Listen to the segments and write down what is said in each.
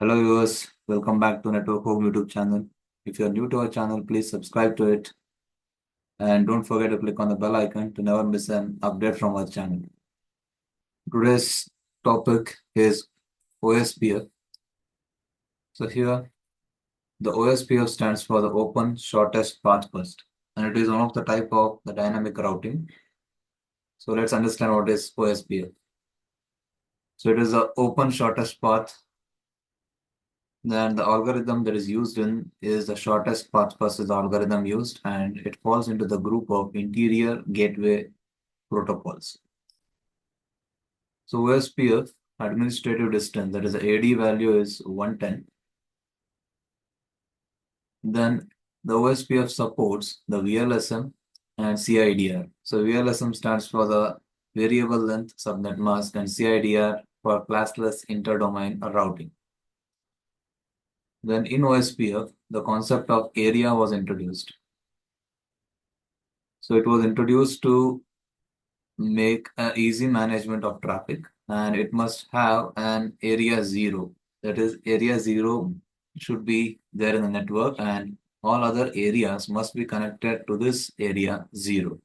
Hello viewers, welcome back to Network Home YouTube channel. If you are new to our channel, please subscribe to it and don't forget to click on the bell icon to never miss an update from our channel. Today's topic is OSPF. So here, the OSPF stands for the Open Shortest Path First, and it is one of the type of the dynamic routing. So let's understand what is OSPF. So it is the open shortest path. Then the algorithm that is used in is the shortest path first is the algorithm used, and it falls into the group of interior gateway protocols. So OSPF administrative distance, that is the AD value is 110. Then the OSPF supports the VLSM and CIDR. So VLSM stands for the variable length subnet mask and CIDR for classless interdomain routing. Then in OSPF, the concept of area was introduced. So it was introduced to make an easy management of traffic, and it must have an area zero. That is, area zero should be there in the network, and all other areas must be connected to this area zero.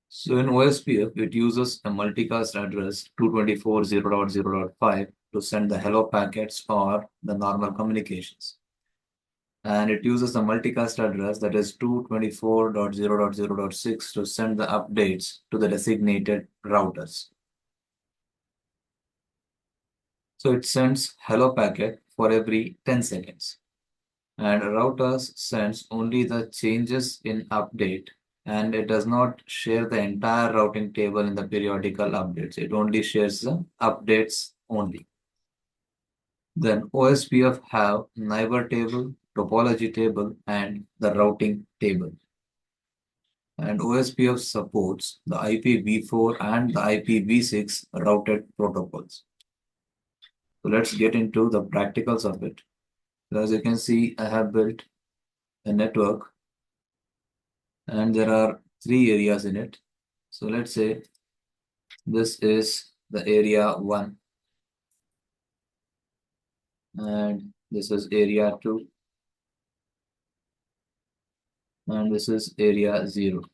So in OSPF, it uses a multicast address 224.0.0.5 to send the hello packets or the normal communications. And it uses the multicast address that is 224.0.0.6 to send the updates to the designated routers. So it sends hello packet for every 10 seconds. And routers sends only the changes in update, and it does not share the entire routing table in the periodical updates. It only shares the updates only. Then OSPF have neighbor table, topology table, and the routing table. And OSPF supports the IPv4 and the IPv6 routed protocols. So let's get into the practicals of it. So as you can see, I have built a network and there are three areas in it. So let's say this is the area 1 and this is area 2 and this is area 0.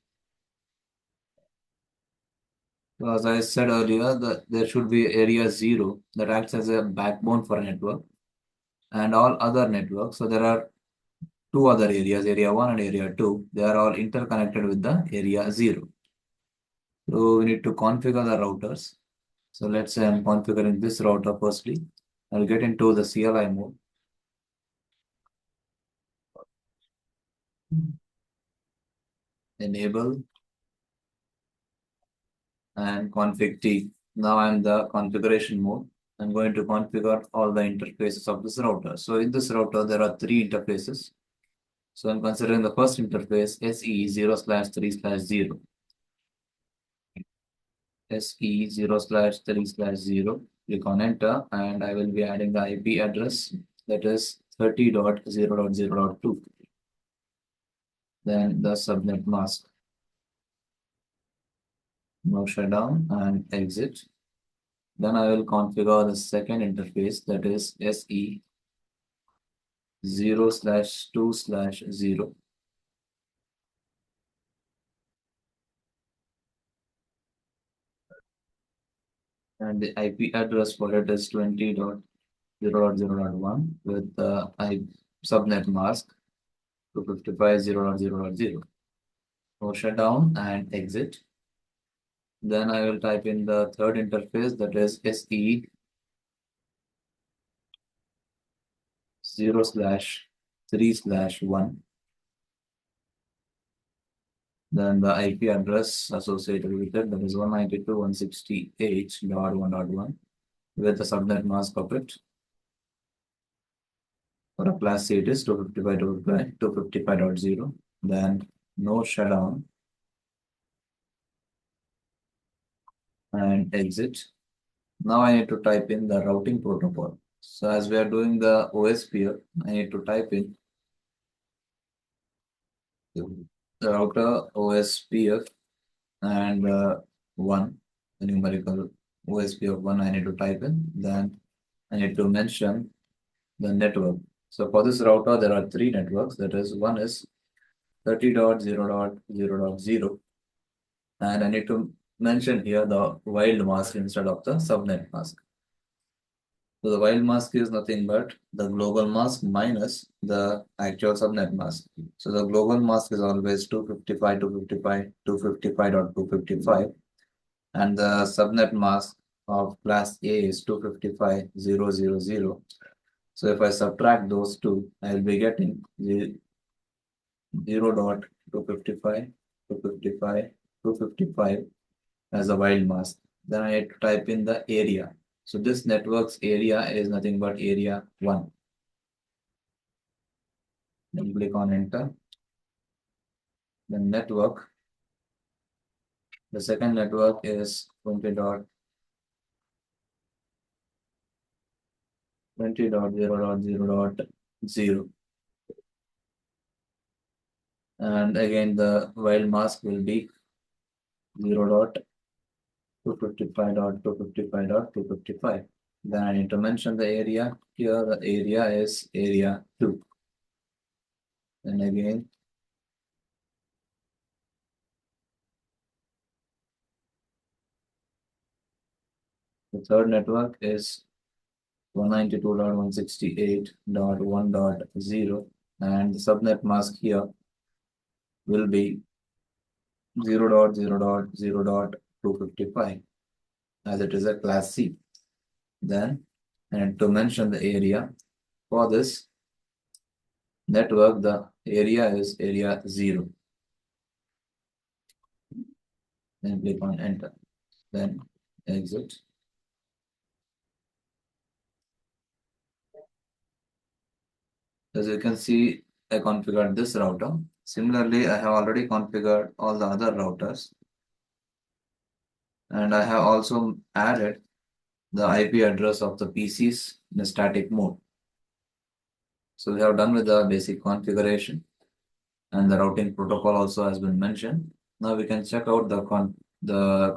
So as I said earlier, there should be area 0 that acts as a backbone for a network and all other networks. So there are two other areas, area 1 and area 2. They are all interconnected with the area 0. So we need to configure the routers. So let's say I'm configuring this router firstly. I'll get into the CLI mode. Enable and config T. Now I'm the configuration mode. I'm going to configure all the interfaces of this router. So in this router, there are three interfaces. So I'm considering the first interface SE 0/3/0. SE 0/3/0. Click on enter and I will be adding the IP address that is 30.0.0.2. Then the subnet mask. Now shut down and exit. Then I will configure the second interface that is SE 0/2/0. And the IP address for it is 20.0.0.1 with the subnet mask 255.0.0.0. So shut down and exit. Then I will type in the third interface that is SE 0/3/1. Then the IP address associated with it, that is 192.168.1.1 with the subnet mask of it. For a class C, it is 255.255.0. Then no shutdown and exit. Now I need to type in the routing protocol. So as we are doing the OSPF, I need to type in the router OSPF and 1, the numerical OSPF 1 I need to type in. Then I need to mention the network. So for this router, there are three networks. That is, one is 30.0.0.0, and I need to mention here the wild mask instead of the subnet mask. So the wild mask is nothing but the global mask minus the actual subnet mask. So the global mask is always 255, 255, 255.255, and the subnet mask of class A is 255.0.0.0. So if I subtract those two, I'll be getting 0.255, 255, 255 as a wild mask. Then I had to type in the area. So this network's area is nothing but area 1. Then click on enter. The network, the second network is 20.0.0.0. And again, the wild mask will be 0.255.255.255. Then I need to mention the area. Here the area is area 2. And again, the third network is 192.168.1.0, and the subnet mask here will be 0.0.0.255 as it is a class C. Then, and to mention the area for this network, the area is area 0. Then click on enter. Then exit. As you can see, I configured this router. Similarly, I have already configured all the other routers, and I have also added the IP address of the PCs in a static mode. So we have done with the basic configuration, and the routing protocol also has been mentioned. Now we can check out the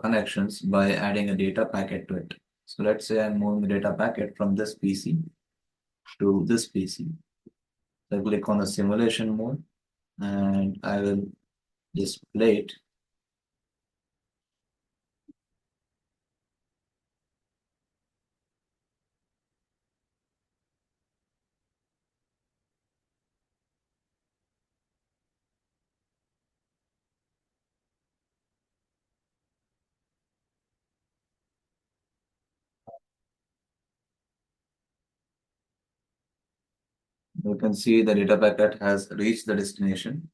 connections by adding a data packet to it. So let's say I'm moving the data packet from this PC to this PC. So I click on the simulation mode, and I will display it. You can see the data packet has reached the destination.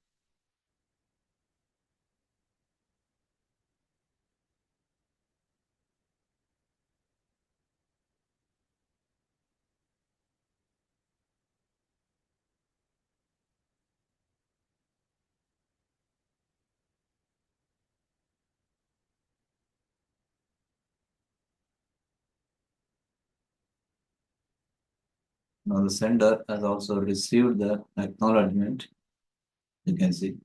Now the sender has also received the acknowledgement. You can see.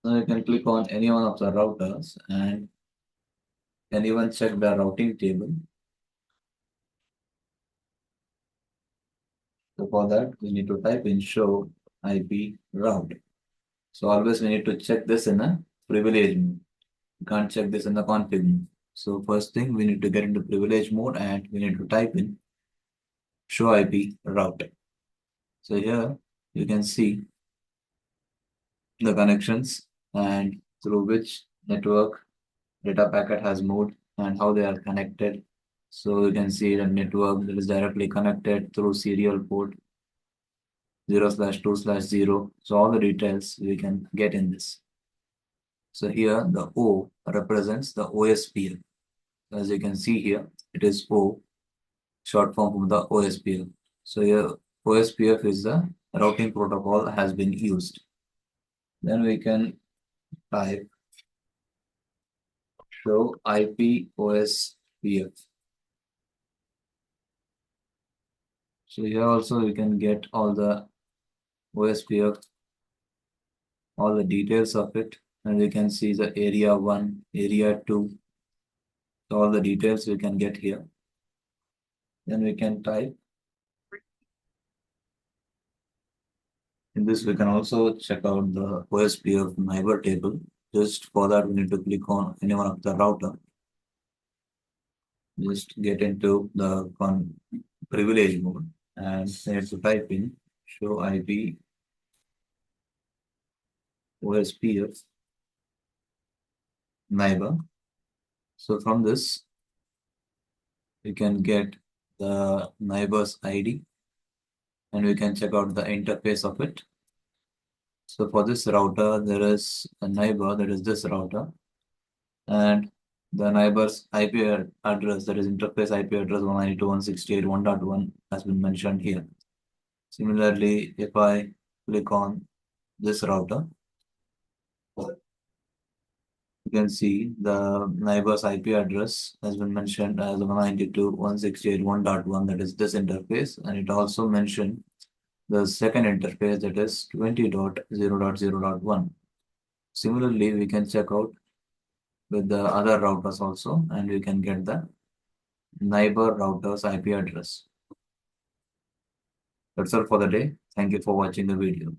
Now you can click on any one of the routers and can even check the routing table. So for that, we need to type in show IP route. So always we need to check this in a privilege mode. You can't check this in the config mode. So first thing, we need to get into privilege mode and we need to type in show IP route. So here you can see the connections and through which network data packet has moved and how they are connected. So you can see the network that is directly connected through serial port 0/2/0. So all the details we can get in this. So here the O represents the OSPF. As you can see here, it is O, short form of the OSPF. So here OSPF is the routing protocol has been used. Then we can type show IP OSPF. So here also we can get all the OSPF all the details of it, and we can see the area 1, area 2, all the details we can get here. Then we can type. In this, we can also check out the OSPF neighbor table. Just for that, we need to click on any one of the router. Just get into the privilege mode and have to type in show IP OSPF neighbor. So from this, we can get the neighbor's ID and we can check out the interface of it. So for this router, there is a neighbor, that is this router, and the neighbor's IP address, that is interface IP address 192.168.1.1 has been mentioned here. Similarly, if I click on this router, you can see the neighbor's IP address has been mentioned as 192.168.1.1, that is this interface, and it also mentioned the second interface, that is 20.0.0.1. Similarly, we can check out with the other routers also, and we can get the neighbor router's IP address. That's all for the day. Thank you for watching the video.